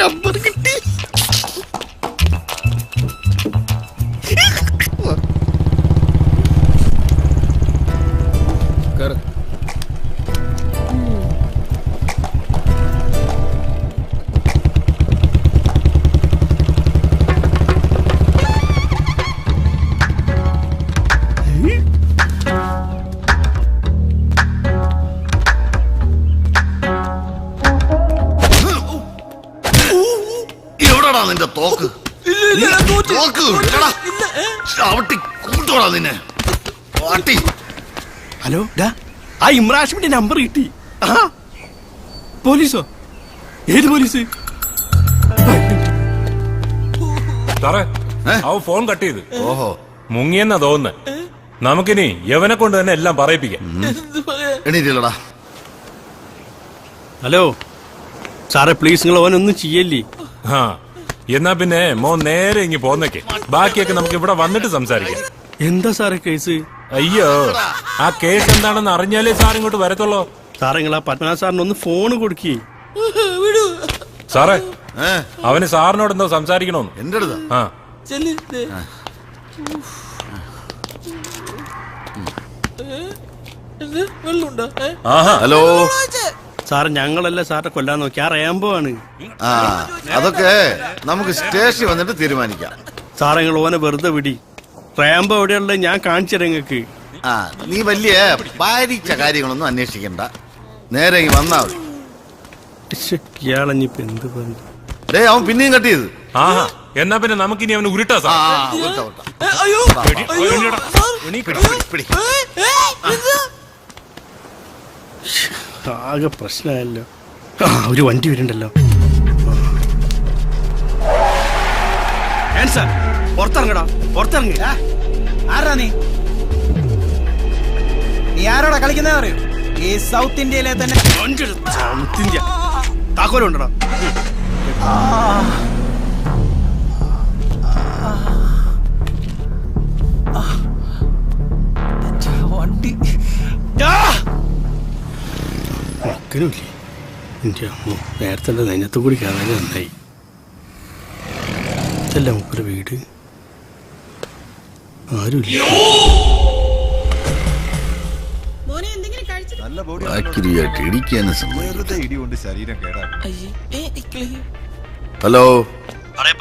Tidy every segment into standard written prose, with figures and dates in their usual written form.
Number കിട്ടി. നിന്റെ തോക്ക് നിന്നെ. ഹലോ, ആ ഇമ്രാഷിന്റെ നമ്പർ കിട്ടി. പോലീസോ? ഏത് പോലീസ്? സാറേ, അവൻ ഫോൺ കട്ട് ചെയ്ത്. ഓഹോ, മുങ്ങിയെന്നാ തോന്നുന്നത്. നമുക്കിനി യവനെ കൊണ്ട് തന്നെ എല്ലാം പറയിപ്പിക്കാം. എണീറ്റില്ലടാ. ഹലോ സാറേ, പ്ലീസ് നിങ്ങൾ ഓനൊന്നും ചെയ്യല്ലേ. ആ, എന്നാ പിന്നെ മോൻ നേരെ ഇങ്ങി പോന്നേക്ക്. ബാക്കിയൊക്കെ നമുക്ക് ഇവിടെ വന്നിട്ട് സംസാരിക്കാം. എന്താ സാറേ കേസ്? അയ്യോ, ആ കേസ് എന്താണെന്ന് അറിഞ്ഞാലേ സാർ ഇങ്ങോട്ട് വരത്തുള്ളൂ. സാറേ, നിങ്ങൾ ആ പത്മനാഭ സാറിന് ഒന്ന് ഫോൺ കൊടുക്കേ. സാറേ, അവന് സാറിനോട് എന്തോ സംസാരിക്കണോന്ന്. എന്റെ അടുത്താ? ആ, ഹലോ സാറ്, ഞങ്ങളല്ല സാറിനെ കൊല്ലാൻ നോക്കി. ആ റേംബോ ആണ്. ആ, അതൊക്കെ നമുക്ക് സ്റ്റേഷനിൽ വന്നിട്ട് തീരുമാനിക്കാം. സാറേ, നിങ്ങൾ ഓനെ വെറുതെ വിടി. റേംബോ എവിടെയുള്ളത് ഞാൻ കാണിച്ചു തരാം നിങ്ങൾക്ക്. ആ, നീ വലിയ ഭാരിച്ച കാര്യങ്ങളൊന്നും അന്വേഷിക്കണ്ട, നേരെ വന്നാ മതി. ഇയാളഞ്ഞിപ്പോ എന്ത് പറഞ്ഞു? അവൻ പിന്നെയും കട്ട് ചെയ്ത്. ആഹാ, എന്നാ പിന്നെ നമുക്കിനി അവന് ഉരുട്ടാ സാർ. ആകെ പ്രശ്നമായല്ലോ. ഒരു വണ്ടി വരുന്നുണ്ടല്ലോ. പുറത്തിറങ്ങടാ, പുറത്തിറങ്ങ. ആരാ നീ? നീ ആരോടാ കളിക്കുന്ന അറിയോ? ഈ സൗത്ത് ഇന്ത്യയിലെ തന്നെ സൗത്ത് ഇന്ത്യ താക്കോലുണ്ടടാ. വണ്ടി മക്കനുമില്ലേ എൻ്റെ അമ്മ? നേരത്തെ നെഞ്ഞത്തു കൂടി കയറാൻ നന്നായി. ഇതല്ല മുപ്പര വീട്. ആരുമില്ല. ഹലോ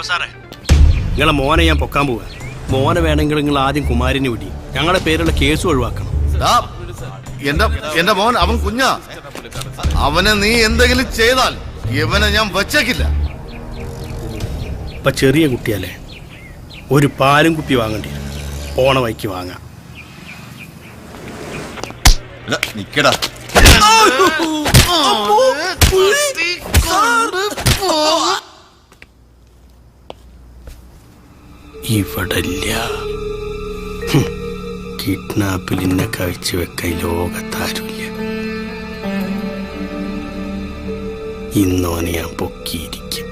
സാറേ, നിങ്ങളെ മോനെ ഞാൻ പൊക്കാൻ പോവാ. മോനെ വേണമെങ്കിൽ നിങ്ങൾ ആദ്യം കുമാരനെ വിടി. ഞങ്ങളുടെ പേരുള്ള കേസ് ഒഴിവാക്കണം. എന്റെ മോൻ അവൻ കുഞ്ഞാ. അവനെ നീ എന്തെങ്കിലും ചെയ്താൽ ഇവനെ ഞാൻ വച്ചേക്കില്ല. ഇപ്പൊ ചെറിയ കുട്ടിയല്ലേ, ഒരു പാലും കുപ്പി വാങ്ങണ്ടി വരും. ഓണ വൈക്ക് വാങ്ങാം. നിക്കടാ. ഇവിടല്ല. കിഡ്നാപ്പിൽ ഇന്നെ കഴിച്ചു വെക്കാൻ ലോകത്താരുമില്ല. ഇന്നോനെ ഞാൻ പൊക്കിയിരിക്കും.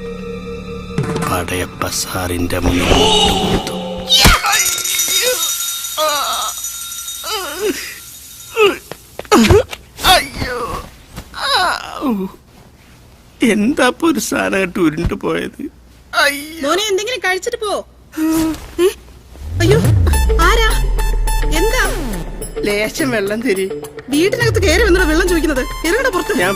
പടയപ്പ സാറിന്റെ മുന്നിൽ കൊടുത്തു. എന്താ ഒരു സാധനമായിട്ട് ഉരുണ്ടു പോയത്? മോനെ എന്തെങ്കിലും കഴിച്ചിട്ട് പോ. അയ്യോ, ആരാ? എന്താ? ലേശം വെള്ളം തരി. വീട്ടിനകത്ത് കയറി വന്നിട്ട് വെള്ളം ചോദിക്കുന്നത്? ഇറങ്ങട പുറത്ത്.